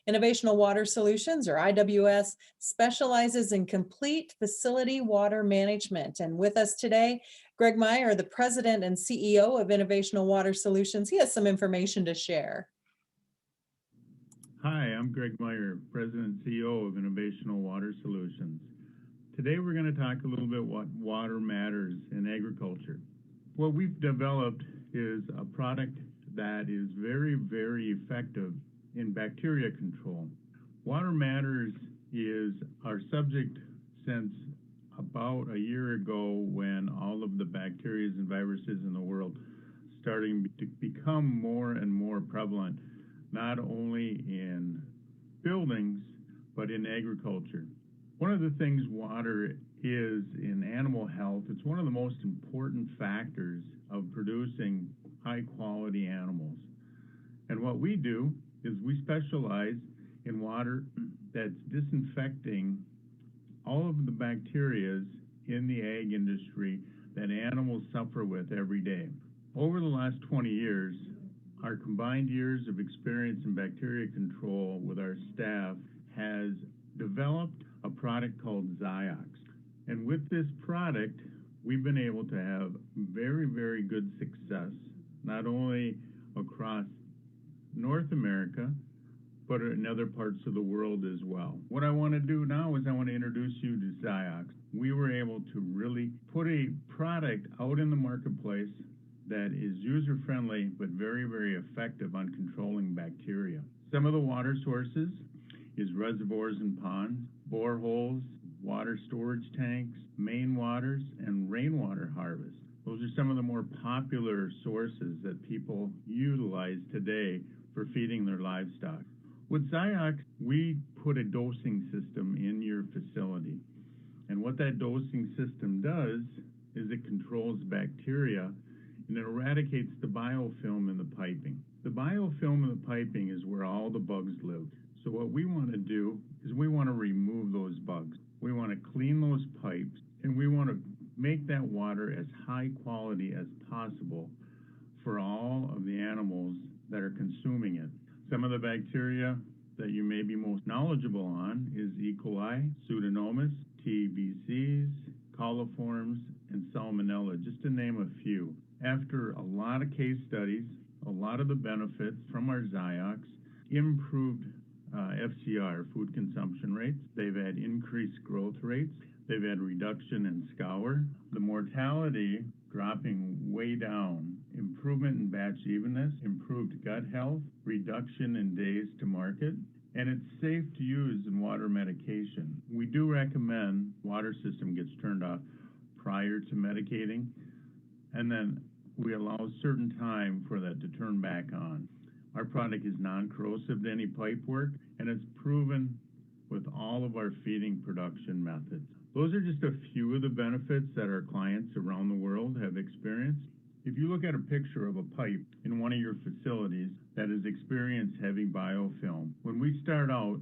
Innovational Water Solutions, or IWS, specializes in complete facility water management. And with us today, Greg Meyer, the president and CEO of Innovational Water Solutions. He has some information to share. Hi, I'm Greg Meyer, president and CEO of Innovational Water Solutions. Today we're going to talk a little bit what water matters in agriculture. What we've developed is a product that is very, very effective in bacteria control. Water matters is our subject since about a year ago, when all of the bacteria and viruses in the world starting to become more and more prevalent, not only in buildings but in agriculture. One of the things water is in animal health, it's one of the most important factors of producing high quality animals. And what we do is we specialize in water that's disinfecting all of the bacteria in the ag industry that animals suffer with every day. Over the last 20 years, our combined years of experience in bacteria control with our staff has developed a product called XZIOX. And with this product, we've been able to have very, very good success, not only across North America, but in other parts of the world as well. What I want to do now is I want to introduce you to XZIOX. We were able to really put a product out in the marketplace that is user-friendly but very, very effective on controlling bacteria. Some of the water sources is reservoirs and ponds, boreholes, water storage tanks, main waters, and rainwater harvest. Those are some of the more popular sources that people utilize today for feeding their livestock. With XZIOX, we put a dosing system in your facility. And what that dosing system does is it controls bacteria and it eradicates the biofilm in the piping. The biofilm in the piping is where all the bugs live. So what we want to do is we want to remove those bugs. We want to clean those pipes, and we want to make that water as high quality as possible for all of the animals that are consuming it. Some of the bacteria that you may be most knowledgeable on is E. coli, Pseudomonas, TBCs, coliforms, and Salmonella, just to name a few. After a lot of case studies, a lot of the benefits from our XZIOX improved FCR, food consumption rates. They've had increased growth rates. They've had reduction in scour. The mortality dropping way down. Improvement in batch evenness, improved gut health, reduction in days to market, and it's safe to use in water medication. We do recommend water system gets turned off prior to medicating, and then we allow a certain time for that to turn back on. Our product is non-corrosive to any pipework, and it's proven with all of our feeding production methods. Those are just a few of the benefits that our clients around the world have experienced. If you look at a picture of a pipe in one of your facilities that has experienced heavy biofilm, when we start out,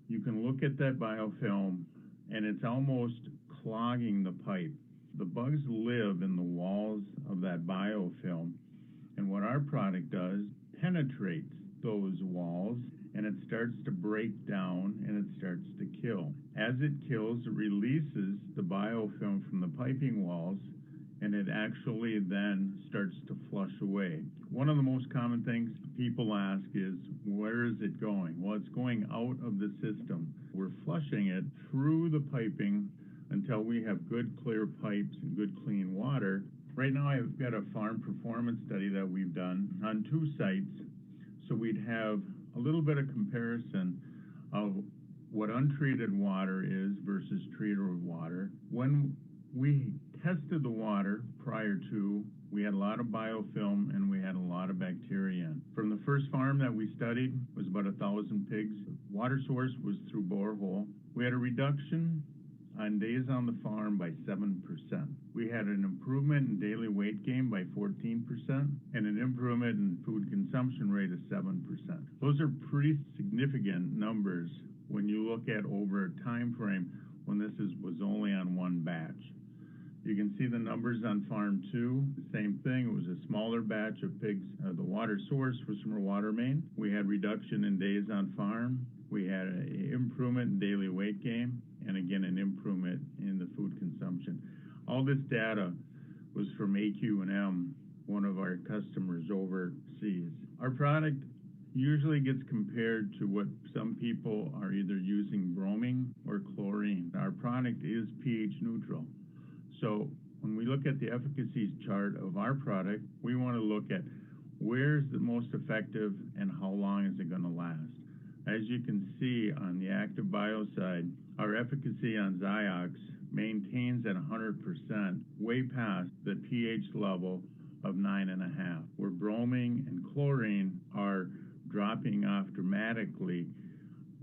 you can look at that biofilm and it's almost clogging the pipe. The bugs live in the walls of that biofilm, and what our product does penetrates those walls, and it starts to break down and it starts to kill. As it kills, it releases the biofilm from the piping walls, and it actually then starts to flush away. One of the most common things people ask is, where is it going? Well, it's going out of the system. We're flushing it through the piping until we have good clear pipes and good clean water. Right now I've got a farm performance study that we've done on 2 sites, so we'd have a little bit of comparison of what untreated water is versus treated water. When we tested the water prior to, we had a lot of biofilm and we had a lot of bacteria in. From the first farm that we studied was about 1,000 pigs. Water source was through borehole. We had a reduction on days on the farm by 7%. We had an improvement in daily weight gain by 14% and an improvement in food consumption rate of 7%. Those are pretty significant numbers when you look at over a time frame when this was only on one batch. You can see the numbers on farm 2, same thing. It was a smaller batch of pigs. The water source was from a water main. We had reduction in days on farm. We had an improvement in daily weight gain, and again, an improvement in the food consumption. All this data was from AQ&M, one of our customers overseas. Our product usually gets compared to what some people are either using bromine or chlorine. Our product is pH neutral. So when we look at the efficacy chart of our product, we want to look at where's the most effective and how long is it going to last. As you can see on the active bio side, our efficacy on XZIOX maintains at 100%, way past the pH level of 9.5, where bromine and chlorine are dropping off dramatically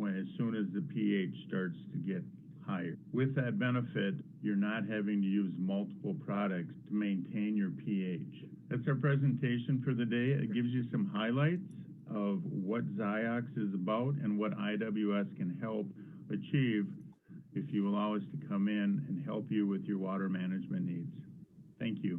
as soon as the pH starts to get higher. With that benefit, you're not having to use multiple products to maintain your pH. That's our presentation for the day. It gives you some highlights of what XZIOX is about and what IWS can help achieve if you allow us to come in and help you with your water management needs. Thank you.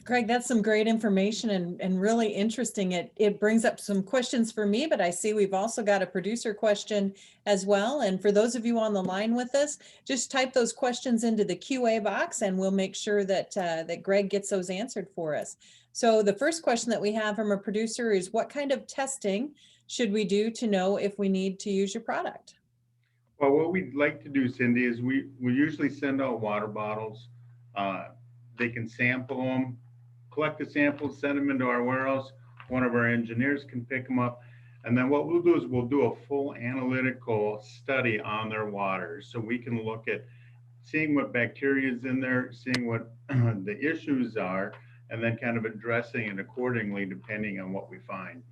Greg, that's some great information and really interesting. It brings up some questions for me, but I see we've also got a producer question as well. And for those of you on the line with us, just type those questions into the QA box and we'll make sure that, that Greg gets those answered for us. So the first question that we have from a producer is, what kind of testing should we do to know if we need to use your product? Well, what we'd like to do, Cindy, is we usually send out water bottles. They can sample them, collect the samples, send them into our warehouse. One of our engineers can pick them up. And then what we'll do is we'll do a full analytical study on their water. So we can look at seeing what bacteria is in there, seeing what the issues are, and then kind of addressing it accordingly depending on what we find.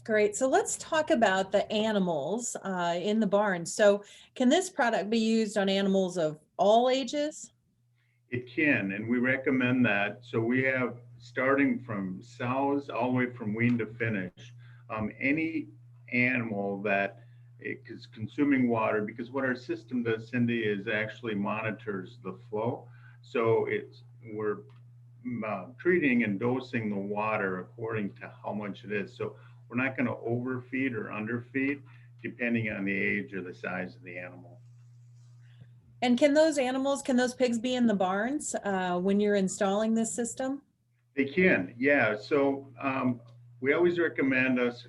Great. So let's talk about the animals in the barn. So can this product be used on animals of all ages? It can, and we recommend that. So we have, starting from sows all the way from wean to finish, any animal that is consuming water, because what our system does, Cindy, is actually monitors the flow. So we're treating and dosing the water according to how much it is. So we're not going to overfeed or underfeed depending on the age or the size of the animal. And can those pigs be in the barns when you're installing this system? They can, yeah. So we always recommend us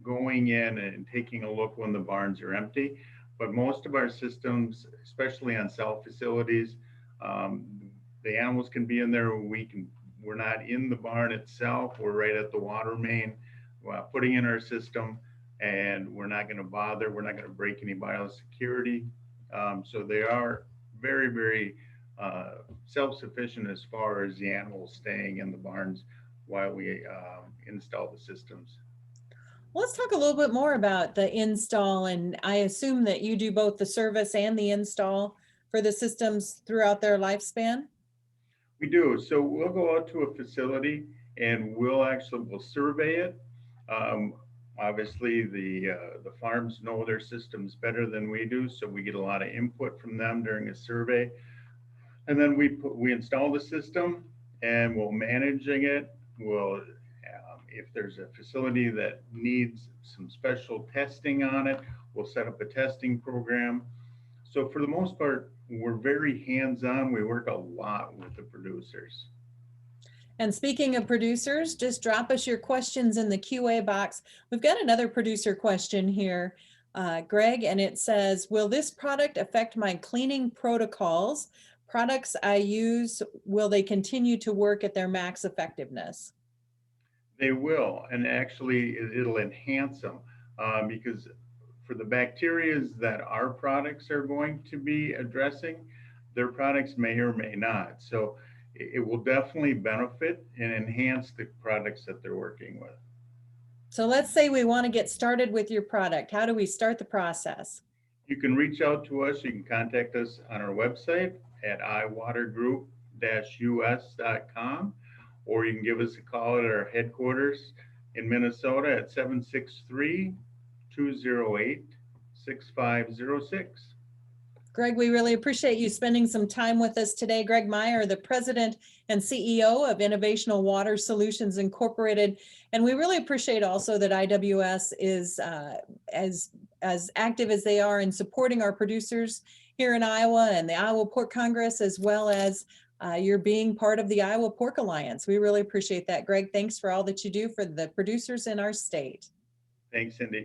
going in and taking a look when the barns are empty. But most of our systems, especially on cell facilities, the animals can be in there. We're not in the barn itself. We're right at the water main, putting in our system, and we're not going to bother. We're not going to break any biosecurity. So they are very, very self-sufficient as far as the animals staying in the barns while we install the systems. Let's talk a little bit more about the install, and I assume that you do both the service and the install for the systems throughout their lifespan? We do. So we'll go out to a facility and we'll survey it. Obviously, the farms know their systems better than we do, so we get a lot of input from them during a survey. And then we install the system and we'll managing it. We'll if there's a facility that needs some special testing on it, we'll set up a testing program. So for the most part, we're very hands-on. We work a lot with the producers. And speaking of producers, just drop us your questions in the QA box. We've got another producer question here, Greg, and it says, will this product affect my cleaning protocols? Products I use, will they continue to work at their max effectiveness? They will, and actually it'll enhance them because for the bacteria that our products are going to be addressing, their products may or may not. So it will definitely benefit and enhance the products that they're working with. So let's say we want to get started with your product. How do we start the process? You can reach out to us. You can contact us on our website at iwatergroup-us.com, or you can give us a call at our headquarters in Minnesota at 763-208-6506. Greg, we really appreciate you spending some time with us today. Greg Meyer, the President and CEO of Innovational Water Solutions Incorporated. And we really appreciate also that IWS is as active as they are in supporting our producers here in Iowa and the Iowa Pork Congress, as well as you're being part of the Iowa Pork Alliance. We really appreciate that. Greg, thanks for all that you do for the producers in our state. Thanks, Cindy.